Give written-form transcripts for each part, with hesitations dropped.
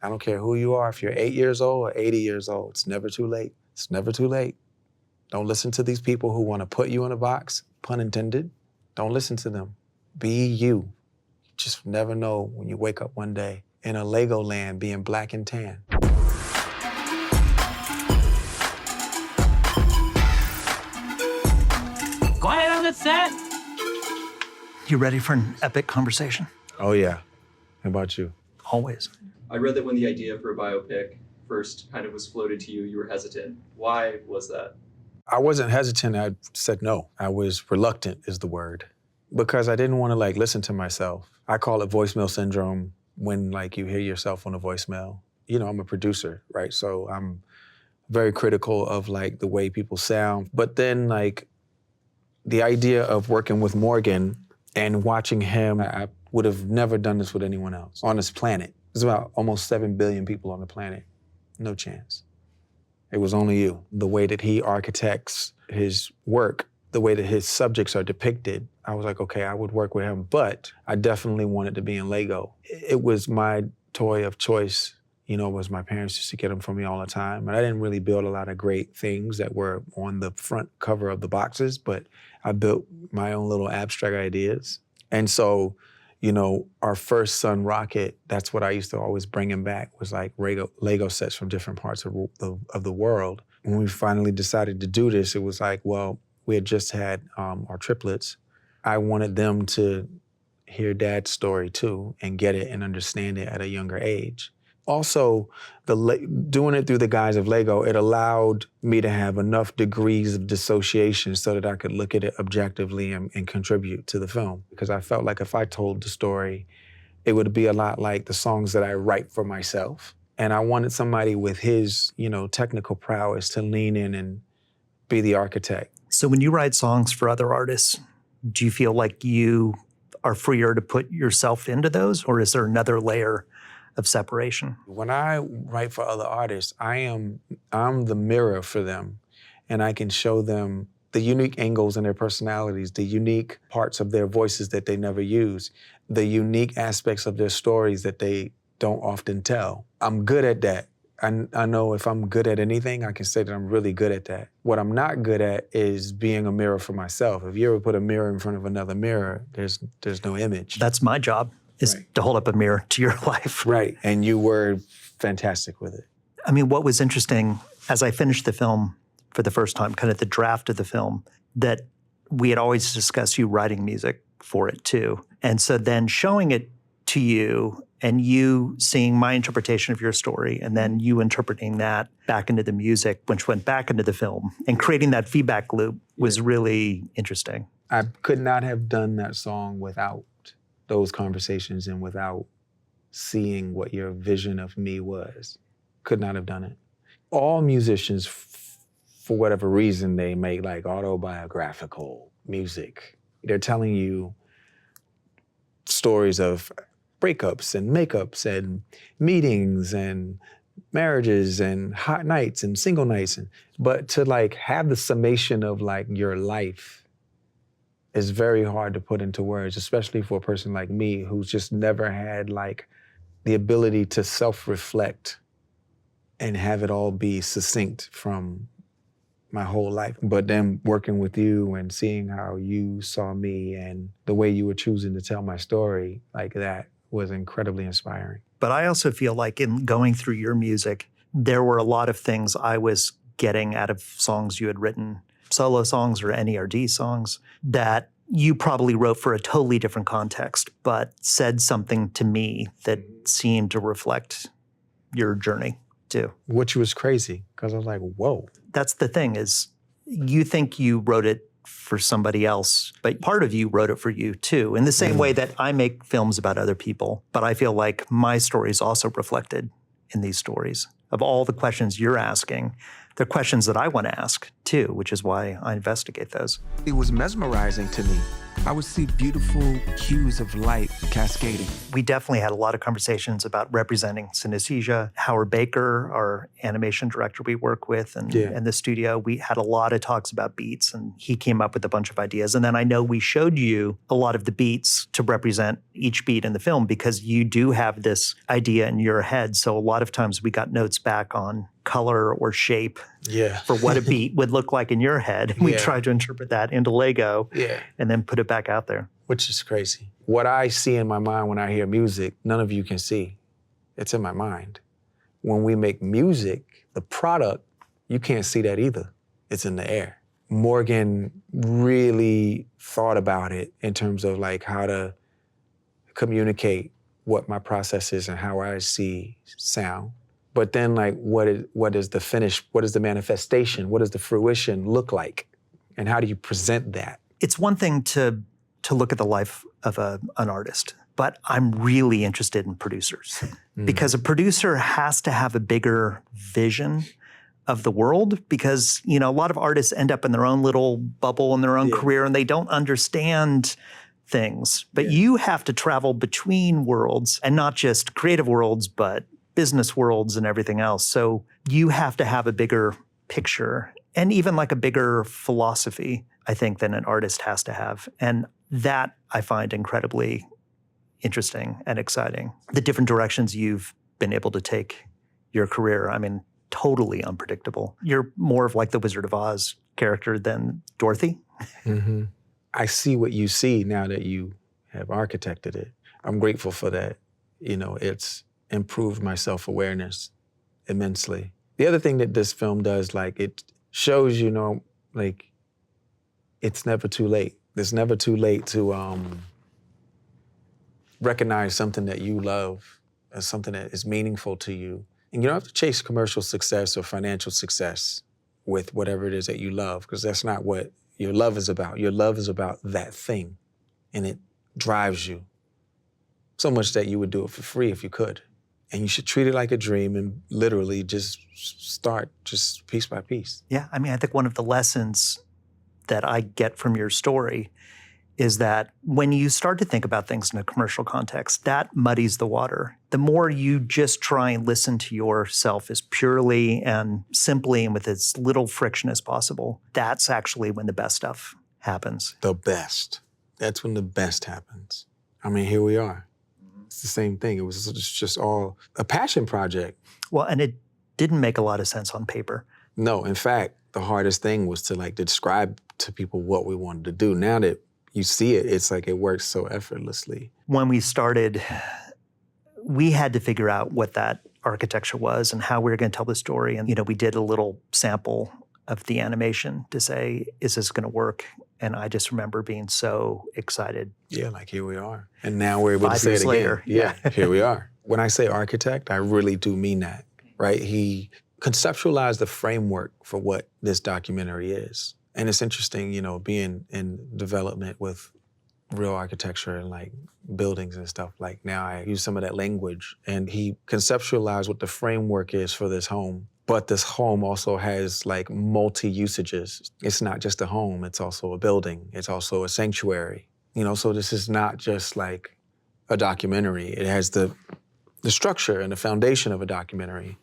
I don't care who you are, if you're 8 years old or 80 years old, it's never too late. It's never too late. Don't listen to these people who want to put you in a box, pun intended. Don't listen to them. Be you. You just never know when you wake up one day in a Lego land being black and tan. Go ahead on the set. You ready for an epic conversation? Oh yeah. How about you? Always. I read that when the idea for a biopic first kind of was floated to you, you were hesitant. Why was that? I wasn't hesitant, I said no. I was reluctant is the word. Because I didn't want to listen to myself. I call it voicemail syndrome when you hear yourself on a voicemail. You know, I'm a producer, right? So I'm very critical of the way people sound. But then the idea of working with Morgan and watching him, I would have never done this with anyone else on this planet. There's about almost 7 billion people on the planet. No chance. It was only you. The way that he architects his work, the way that his subjects are depicted, I was like, okay, I would work with him, but I definitely wanted to be in Lego. It was my toy of choice. You know, was my parents used to get them for me all the time. And I didn't really build a lot of great things that were on the front cover of the boxes, but I built my own little abstract ideas. And so, you know, our first son, Rocket, that's what I used to always bring him back, was Lego sets from different parts of the world. When we finally decided to do this, it was well, we had just had our triplets. I wanted them to hear Dad's story too and get it and understand it at a younger age. Also, doing it through the guise of Lego, it allowed me to have enough degrees of dissociation so that I could look at it objectively and contribute to the film. Because I felt like if I told the story, it would be a lot like the songs that I write for myself. And I wanted somebody with his, technical prowess to lean in and be the architect. So when you write songs for other artists, do you feel like you are freer to put yourself into those, or is there another layer of separation? When I write for other artists, I'm the mirror for them, and I can show them the unique angles in their personalities, the unique parts of their voices that they never use, the unique aspects of their stories that they don't often tell. I'm good at that. I know if I'm good at anything, I can say that I'm really good at that. What I'm not good at is being a mirror for myself. If you ever put a mirror in front of another mirror, there's no image. That's my job, is to hold up a mirror to your life. Right, and you were fantastic with it. I mean, what was interesting, as I finished the film for the first time, kind of the draft of the film, that we had always discussed you writing music for it too. And so then showing it to you and you seeing my interpretation of your story and then you interpreting that back into the music, which went back into the film, and creating that feedback loop was really interesting. I could not have done that song without those conversations and without seeing what your vision of me was. Could not have done it. All musicians, for whatever reason, they make autobiographical music. They're telling you stories of breakups and makeups and meetings and marriages and hot nights and single nights. But to have the summation of your life is very hard to put into words, especially for a person like me who's just never had the ability to self-reflect and have it all be succinct from my whole life. But then working with you and seeing how you saw me and the way you were choosing to tell my story that was incredibly inspiring. But I also feel like in going through your music, there were a lot of things I was getting out of songs you had written, solo songs or NERD songs, that you probably wrote for a totally different context, but said something to me that seemed to reflect your journey too. Which was crazy, because I was like, whoa. That's the thing, is you think you wrote it for somebody else, but part of you wrote it for you too. In the same way that I make films about other people, but I feel like my story is also reflected in these stories. Of all the questions you're asking, they're questions that I want to ask too, which is why I investigate those. It was mesmerizing to me I would see beautiful hues of light cascading. We definitely had a lot of conversations about representing synesthesia. Howard Baker, our animation director we work with and the studio, we had a lot of talks about beats, and he came up with a bunch of ideas. And then I know we showed you a lot of the beats to represent each beat in the film because you do have this idea in your head. So a lot of times we got notes back on color or shape for what a beat would look like in your head. And we tried to interpret that into Lego and then put it back out there. Which is crazy. What I see in my mind when I hear music, none of you can see. It's in my mind. When we make music, the product, you can't see that either. It's in the air. Morgan really thought about it in terms of like how to communicate what my process is and how I see sound. But then like, what is the finish? What is the manifestation? What does the fruition look like? And how do you present that? It's one thing to look at the life of an artist, but I'm really interested in producers because a producer has to have a bigger vision of the world because, you know, a lot of artists end up in their own little bubble in their own career and they don't understand things. But you have to travel between worlds and not just creative worlds, but business worlds and everything else. So you have to have a bigger picture and even like a bigger philosophy, I think, than an artist has to have. And that I find incredibly interesting and exciting. The different directions you've been able to take your career, I mean, totally unpredictable. You're more of like the Wizard of Oz character than Dorothy. Mm-hmm. I see what you see now that you have architected it. I'm grateful for that. You know, it's improved my self-awareness immensely. The other thing that this film does, like, it shows, you know, like, it's never too late. It's never too late to recognize something that you love as something that is meaningful to you. And you don't have to chase commercial success or financial success with whatever it is that you love, because that's not what your love is about. Your love is about that thing, and it drives you so much that you would do it for free if you could. And you should treat it like a dream and literally just start just piece by piece. Yeah, I mean, I think one of the lessons that I get from your story is that when you start to think about things in a commercial context, that muddies the water. The more you just try and listen to yourself as purely and simply and with as little friction as possible, that's actually when the best stuff happens. The best. That's when the best happens. I mean, here we are. It's the same thing. It was just all a passion project. Well, and it didn't make a lot of sense on paper. No, in fact, the hardest thing was to like describe to people what we wanted to do. Now that you see it, it's like it works so effortlessly. When we started, we had to figure out what that architecture was and how we were going to tell the story. And, you know, we did a little sample of the animation to say, is this going to work? And I just remember being so excited. Yeah, like here we are. And now we're able to 5 say it years again. later. Yeah, here we are. When I say architect, I really do mean that, right? He conceptualized the framework for what this documentary is. And it's interesting, you know, being in development with real architecture and like buildings and stuff. Like now I use some of that language, and he conceptualized what the framework is for this home. But this home also has like multi-usages. It's not just a home, it's also a building. It's also a sanctuary. You know, so this is not just like a documentary. It has the structure and the foundation of a documentary,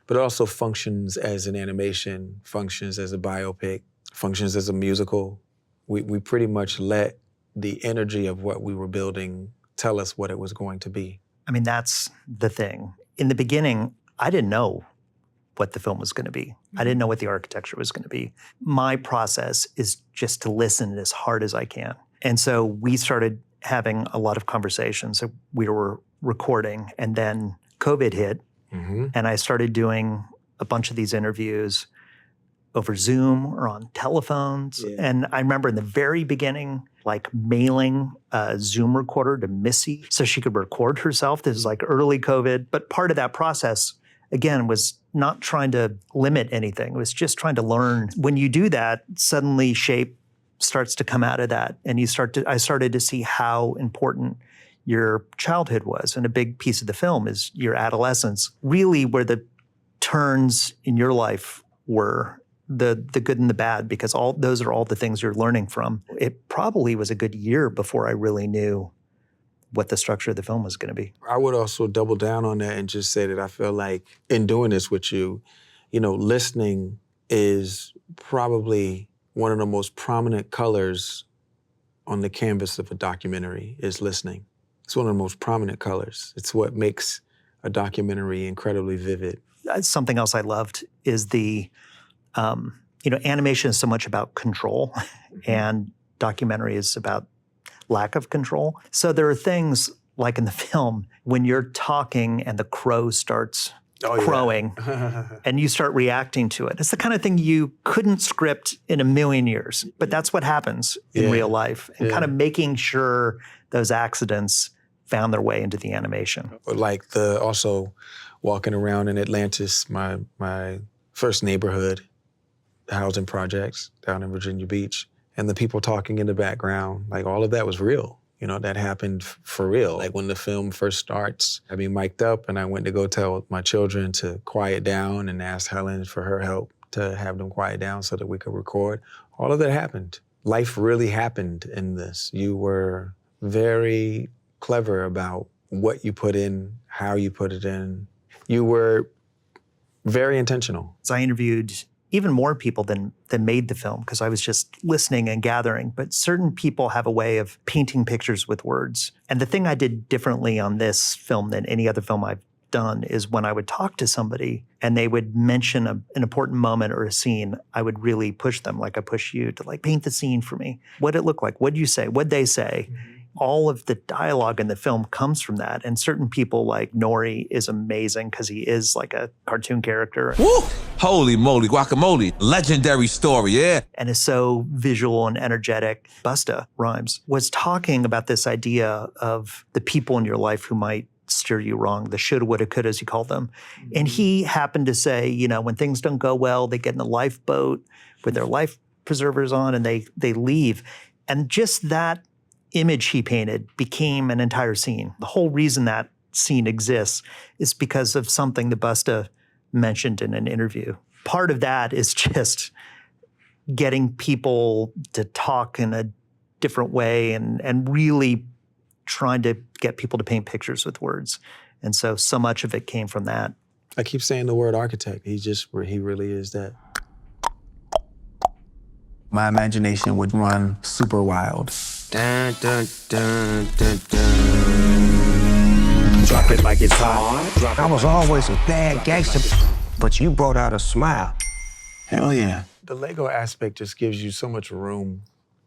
but it also functions as an animation, functions as a biopic, functions as a musical. We pretty much let the energy of what we were building tell us what it was going to be. I mean, that's the thing. In the beginning, I didn't know what the film was going to be. I didn't know what the architecture was going to be. My process is just to listen as hard as I can. And so we started having a lot of conversations. We were recording, and then COVID hit, and I started doing a bunch of these interviews over Zoom or on telephones. Yeah. And I remember in the very beginning, like mailing a Zoom recorder to Missy so she could record herself. This is like early COVID. But part of that process, again, was not trying to limit anything. It was just trying to learn. When you do that, suddenly shape starts to come out of that. And I started to see how important your childhood was. And a big piece of the film is your adolescence, really where the turns in your life were the good and the bad, because all those are all the things you're learning from. It probably was a good year before I really knew what the structure of the film was going to be. I would also double down on that and just say that I feel like in doing this with you, listening is probably one of the most prominent colors on the canvas of a documentary is listening. It's one of the most prominent colors. It's what makes a documentary incredibly vivid. Something else I loved is the, animation is so much about control and documentary is about lack of control. So there are things like in the film when you're talking and the crow starts crowing and you start reacting to it. It's the kind of thing you couldn't script in a million years, but that's what happens in real life. And kind of making sure those accidents found their way into the animation. Like also walking around in Atlantis, my first neighborhood, housing projects down in Virginia Beach, and the people talking in the background, like all of that was real. That happened for real. Like when the film first starts, I mean, mic'd up and I went to go tell my children to quiet down and ask Helen for her help to have them quiet down so that we could record. All of that happened. Life really happened in this. You were very clever about what you put in, how you put it in. You were very intentional. So I interviewed even more people than made the film because I was just listening and gathering. But certain people have a way of painting pictures with words. And the thing I did differently on this film than any other film I've done is when I would talk to somebody and they would mention an important moment or a scene, I would really push them like I push you to paint the scene for me. What'd it look like? What'd you say? What'd they say? Mm-hmm. All of the dialogue in the film comes from that. And certain people like Nori is amazing because he is like a cartoon character. Woo! Holy moly, guacamole. Legendary story, yeah. And is so visual and energetic. Busta Rhymes was talking about this idea of the people in your life who might steer you wrong, the shoulda, woulda, coulda, as you call them. Mm-hmm. And he happened to say, when things don't go well, they get in a lifeboat with their life preservers on and they leave. And just that image he painted became an entire scene. The whole reason that scene exists is because of something that Busta mentioned in an interview. Part of that is just getting people to talk in a different way and really trying to get people to paint pictures with words. And so much of it came from that. I keep saying the word architect. He really is that. My imagination would run super wild. Dun, dun, dun, dun, dun. Drop it like it's hot. I was always a bad gangster, but you brought out a smile. Hell yeah. The Lego aspect just gives you so much room,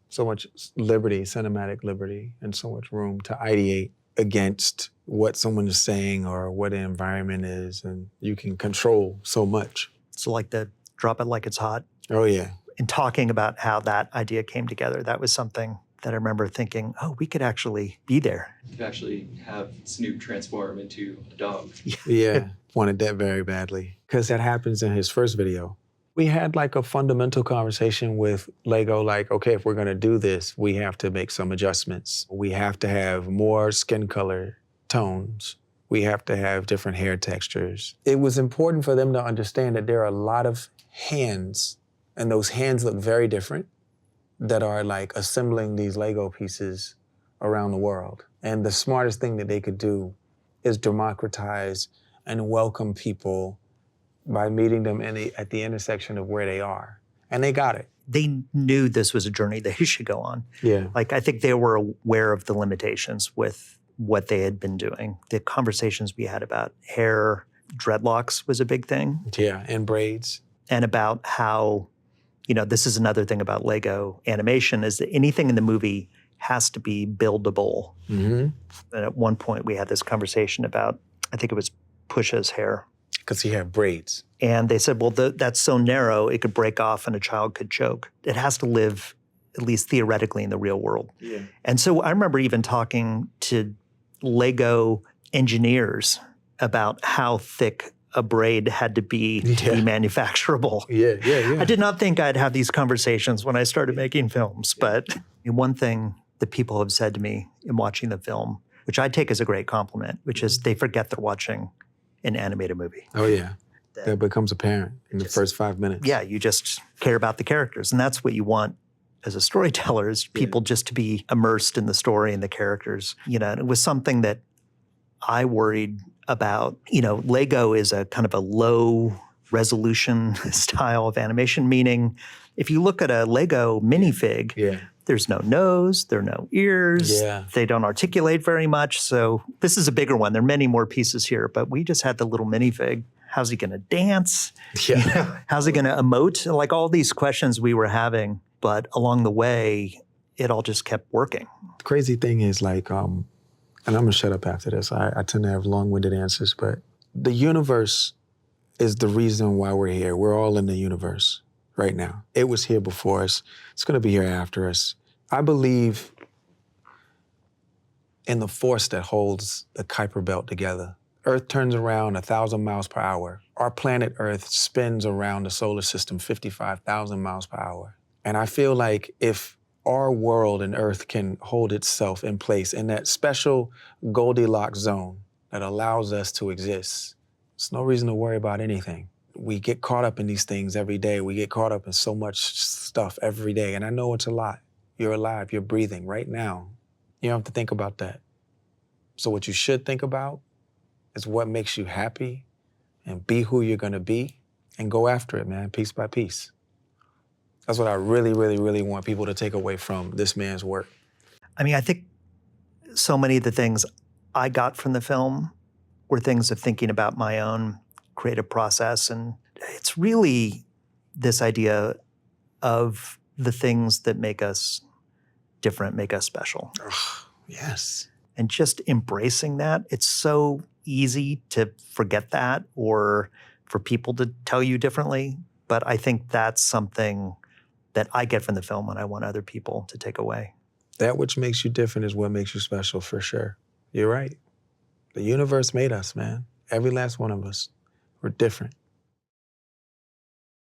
so much liberty, cinematic liberty, and so much room to ideate against what someone is saying or what the environment is, and you can control so much. So like the drop it like it's hot. Oh, yeah. And talking about how that idea came together, that was something that I remember thinking, we could actually be there. You could actually have Snoop transform into a dog. Yeah, wanted that very badly. Because that happens in his first video. We had a fundamental conversation with Lego, okay, if we're gonna do this, we have to make some adjustments. We have to have more skin color tones. We have to have different hair textures. It was important for them to understand that there are a lot of hands, and those hands look very different, that are assembling these Lego pieces around the world. And the smartest thing that they could do is democratize and welcome people by meeting them at the intersection of where they are. And they got it. They knew this was a journey they should go on. Yeah. I think they were aware of the limitations with what they had been doing. The conversations we had about hair, dreadlocks was a big thing. Yeah, and braids. And about how, this is another thing about Lego animation is that anything in the movie has to be buildable. Mm-hmm. And at one point we had this conversation about, I think it was Pusha's hair. Because he had braids. And they said, well, that's so narrow, it could break off and a child could choke. It has to live, at least theoretically, in the real world. Yeah. And so I remember even talking to Lego engineers about how thick a braid had to be manufacturable. Yeah. I did not think I'd have these conversations when I started making films, but one thing that people have said to me in watching the film, which I take as a great compliment, which is they forget they're watching an animated movie. Oh, yeah. That becomes apparent in the first 5 minutes. Yeah, you just care about the characters. And that's what you want as a storyteller, is people just to be immersed in the story and the characters. You know, and it was something that I worried about. You know, Lego is a kind of a low resolution style of animation, meaning if you look at a Lego minifig, there's no nose, there are no ears, they don't articulate very much. So this is a bigger one. There are many more pieces here, but we just had the little minifig. How's he gonna dance? You know, how's he gonna emote? Like all these questions we were having, but along the way, it all just kept working. The crazy thing is like, and I'm gonna shut up after this. I tend to have long-winded answers, but the universe is the reason why we're here. We're all in the universe right now. It was here before us. It's gonna be here after us. I believe in the force that holds the Kuiper Belt together. Earth turns around 1,000 miles per hour. Our planet Earth spins around the solar system 55,000 miles per hour. And I feel like if our world and Earth can hold itself in place in that special Goldilocks zone that allows us to exist, there's no reason to worry about anything. We get caught up in these things every day. We get caught up in so much stuff every day. And I know it's a lot. You're alive, you're breathing right now. You don't have to think about that. So what you should think about is what makes you happy, and be who you're gonna be, and go after it, man, piece by piece. That's what I really, really, really want people to take away from this man's work. I mean, I think so many of the things I got from the film were things of thinking about my own creative process. And it's really this idea of the things that make us different, make us special. Yes. And just embracing that. It's so easy to forget that or for people to tell you differently. But I think that's something that I get from the film and I want other people to take away. That which makes you different is what makes you special, for sure. You're right. The universe made us, man. Every last one of us. We're different.